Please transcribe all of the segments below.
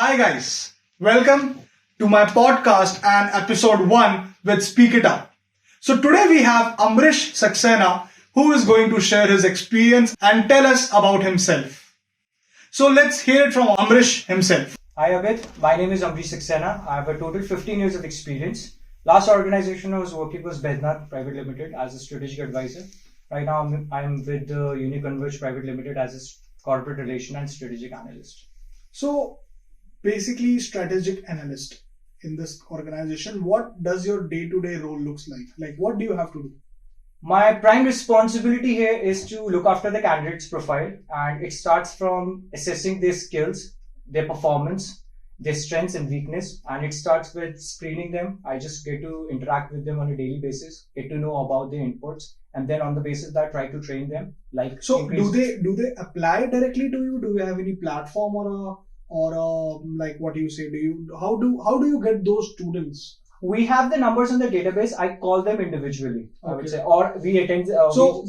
Hi guys, welcome to my podcast and episode 1 with Speak It Up. So today we have Amrish Saxena who is going to share his experience and tell us about himself. So let's hear it from Amrish himself. Hi Abid, my name is Amrish Saxena. I have a total 15 years of experience. Last organization I was working was Bednath Private Limited as a strategic advisor. Right now I'm with UniConverge Private Limited as a corporate relation and strategic analyst. So basically strategic analyst in this organization, what does your day-to-day role looks like? Like what do you have to do? My prime responsibility here is to look after the candidate's profile, and it starts from assessing their skills, their performance, their strengths and weakness, and it starts with screening them. I just get to interact with them on a daily basis, get to know about their inputs, and then on the basis of that try to train them. Do they apply directly to you? Do you have any platform or like what do you say? How do you get those students? We have the numbers in the database. I call them individually, I would say, or we attend.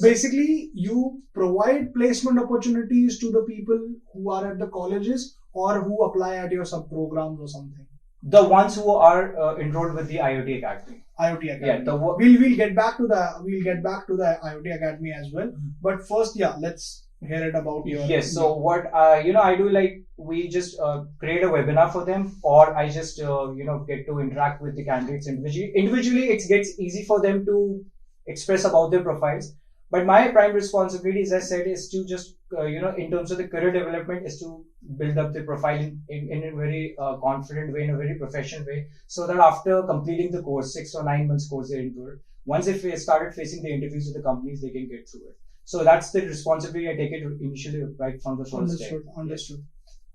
Basically, you provide placement opportunities to the people who are at the colleges or who apply at your sub programs or something. The ones who are enrolled with the IoT Academy. IoT Academy. Yeah, we'll get back to the IoT Academy as well. But first, let's hear it about your. Yes. So what I do, like we just create a webinar for them, or I just get to interact with the candidates individually. Individually, it gets easy for them to express about their profiles. But my prime responsibility, as I said, is to just in terms of the career development, is to build up the profile in a very confident way, in a very professional way, so that after completing the course, 6 or 9 months course they're enrolled, once they started facing the interviews with the companies, they can get through it. So that's the responsibility I take it initially right from the first day. Understood.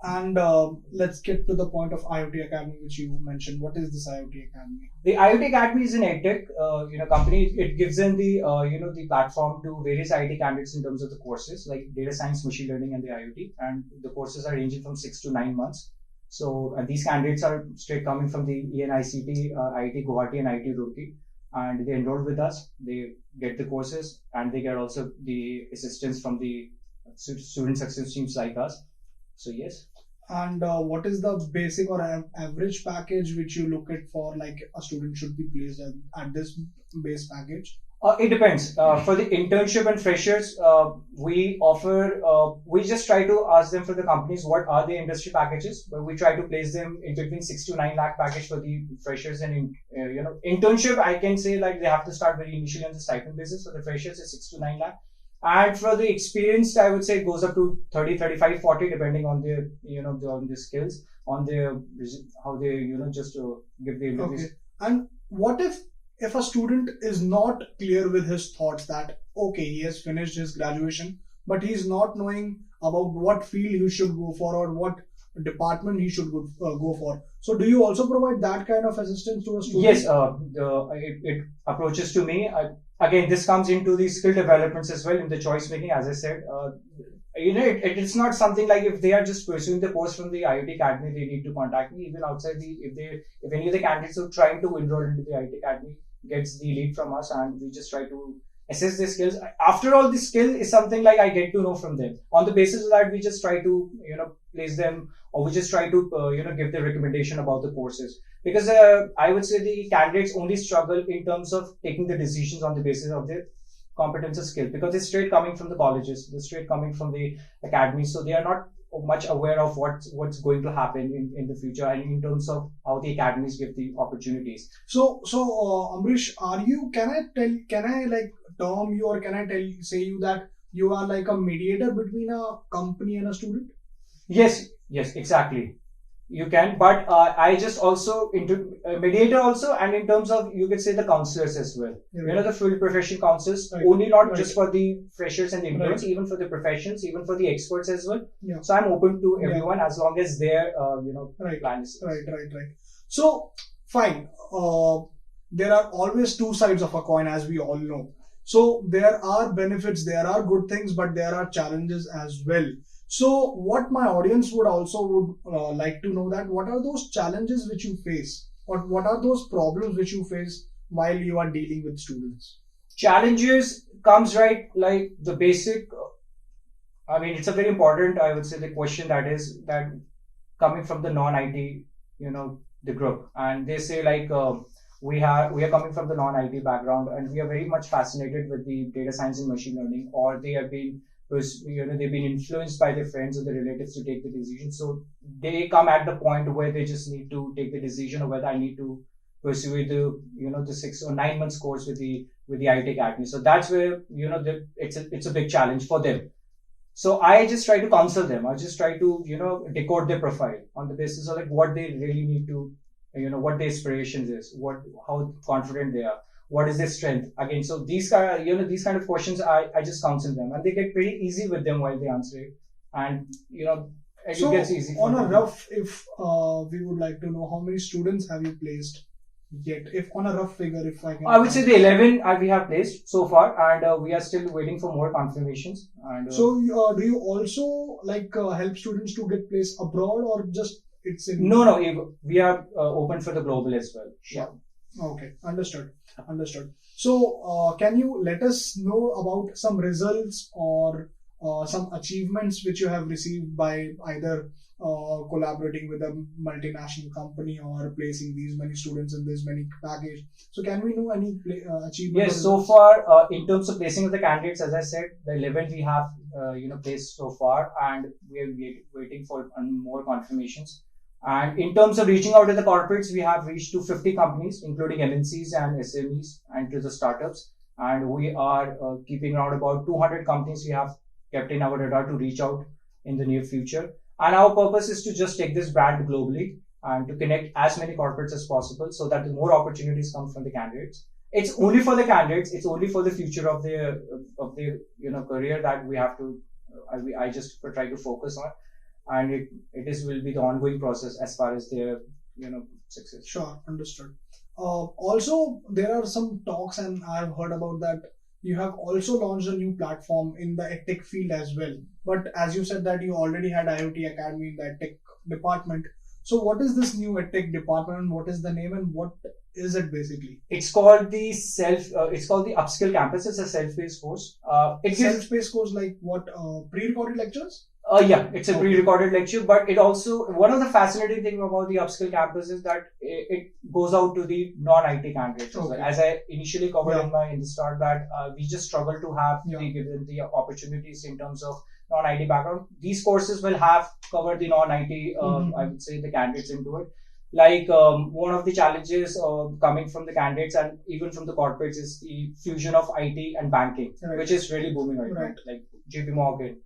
And let's get to the point of IoT Academy, which you mentioned. What is this IoT Academy? The IoT Academy is an edtech company. It gives them the the platform to various IoT candidates in terms of the courses like data science, machine learning, and the IoT. And the courses are ranging from 6 to 9 months. So these candidates are straight coming from the ENICT, IIT Guwahati, and IIT Roorkee, and they enroll with us. They get the courses, and they get also the assistance from the student success teams like us. So yes. And what is the basic or average package which you look at for like a student should be placed at this base package? It depends. For the internship and freshers, we offer. We just try to ask them for the companies what are the industry packages. But we try to place them in between 6 to 9 lakh package for the freshers, and internship. I can say like they have to start very initially on the stipend basis. So the freshers is 6 to 9 lakh. And for the experienced, I would say it goes up to 30, 35, 40, depending on their, on the skills, on their, how they, just give the interviews. Okay. And what if a student is not clear with his thoughts that, okay, he has finished his graduation, but he's not knowing about what field he should go for or what department he should go for. So do you also provide that kind of assistance to a student? Yes, it approaches to me. Again, this comes into the skill developments as well in the choice making. As I said, it's not something like if they are just pursuing the course from the IoT Academy, they need to contact me. Even outside if any of the candidates who are trying to enroll into the IoT Academy gets the lead from us, and we just try to assess their skills. After all, this skill is something like I get to know from them. On the basis of that, we just try to place them, or we just try to give the recommendation about the courses. Because I would say the candidates only struggle in terms of taking the decisions on the basis of their competence or skill, because they're straight coming from the colleges, they're straight coming from the academy, so they are not much aware of what's going to happen in the future, and in terms of how the academies give the opportunities. So Amrish, can I like term you, or can I say you that you are like a mediator between a company and a student? Yes, exactly. You can, but I just also mediator also, and in terms of, you could say, the counselors as well. Yeah. The field profession counselors, only not just for the freshers and the interns, even for the professionals, even for the experts as well. Yeah. So I'm open to everyone as long as their plan is. Right. So fine. There are always two sides of a coin, as we all know. So there are benefits, there are good things, but there are challenges as well. So what my audience would like to know that what are those challenges which you face? What are those problems which you face while you are dealing with students? Challenges comes right like the basic. I mean, it's a very important, I would say, the question that is that coming from the non-IT, the group, and they say like we are coming from the non-IT background, and we are very much fascinated with the data science and machine learning, or they have been they've been influenced by their friends or their relatives to take the decision. So they come at the point where they just need to take the decision of whether I need to pursue the 6 or 9 months course with the IT Academy. So that's where it's a big challenge for them. So I just try to counsel them. I just try to decode their profile on the basis of like what they really need to, what their aspirations is, how confident they are, what is their strength. Again, so these kind of questions I just counsel them, and they get pretty easy with them while they answer it, and it So gets easy for on a them. rough, if we would like to know how many students have you placed yet, if on a rough figure, if I can. I would say the 11 we have placed so far, and we are still waiting for more confirmations. And So do you also help students to get placed abroad, or just it's in? no, we are open for the global as well. Sure. Okay, understood. So can you let us know about some results or some achievements which you have received by either collaborating with a multinational company or placing these many students in this many package? So can we know any achievements? Yes, so far in terms of placing of the candidates, as I said, the 11 we have placed so far, and we are waiting for more confirmations. And in terms of reaching out to the corporates, we have reached to 50 companies, including MNCs and SMEs, and to the startups. And we are keeping around about 200 companies we have kept in our radar to reach out in the near future. And our purpose is to just take this brand globally and to connect as many corporates as possible, so that the more opportunities come from the candidates. It's only for the candidates. It's only for the future of their career that we have to. I just try to focus on, and it will be the ongoing process as far as their success. Sure, understood. Also, there are some talks, and I've heard about that you have also launched a new platform in the EdTech field as well. But as you said that you already had IoT Academy in the EdTech department. So what is this new EdTech department, and what is the name, and what is it basically? It's called the Upskill Campus. It's a self-paced course. It gives Self-paced course like what? Pre-recorded lectures? Yeah, it's a pre-recorded lecture, but it also, one of the fascinating things about the Upskill Campus is that it goes out to the non-IT candidates as well. As I initially covered in the start, that we just struggle to have given the opportunities in terms of non-IT background. These courses will have covered the non-IT, I would say, the candidates into it. Like one of the challenges coming from the candidates and even from the corporates is the fusion of IT and banking, which is really booming right now, like JP Morgan,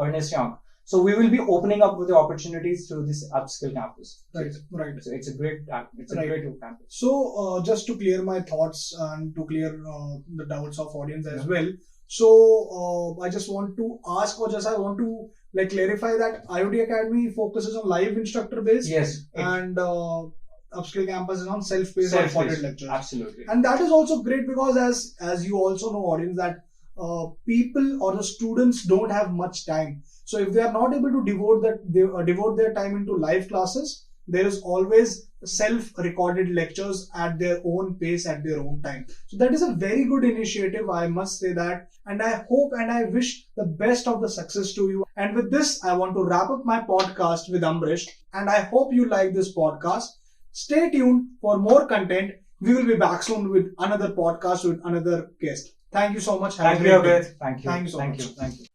Ernst Young. So we will be opening up with the opportunities through this Upskill Campus. Right. So it's a great campus. So just to clear my thoughts and to clear the doubts of audience as well. So I just want to ask, or just I want to clarify that IoT Academy focuses on live instructor based. Yes. And Upskill Campus is on self-paced recorded lectures. Absolutely. And that is also great because as you also know, audience, that people or the students don't have much time. So if they are not able to devote their time into live classes, there is always self-recorded lectures at their own pace, at their own time. So that is a very good initiative, I must say that. And I hope and I wish the best of the success to you. And with this, I want to wrap up my podcast with Amrish. And I hope you like this podcast. Stay tuned for more content. We will be back soon with another podcast with another guest. Thank you so much. Thank you, Abid. Thank you. Thank you so much. Thank you.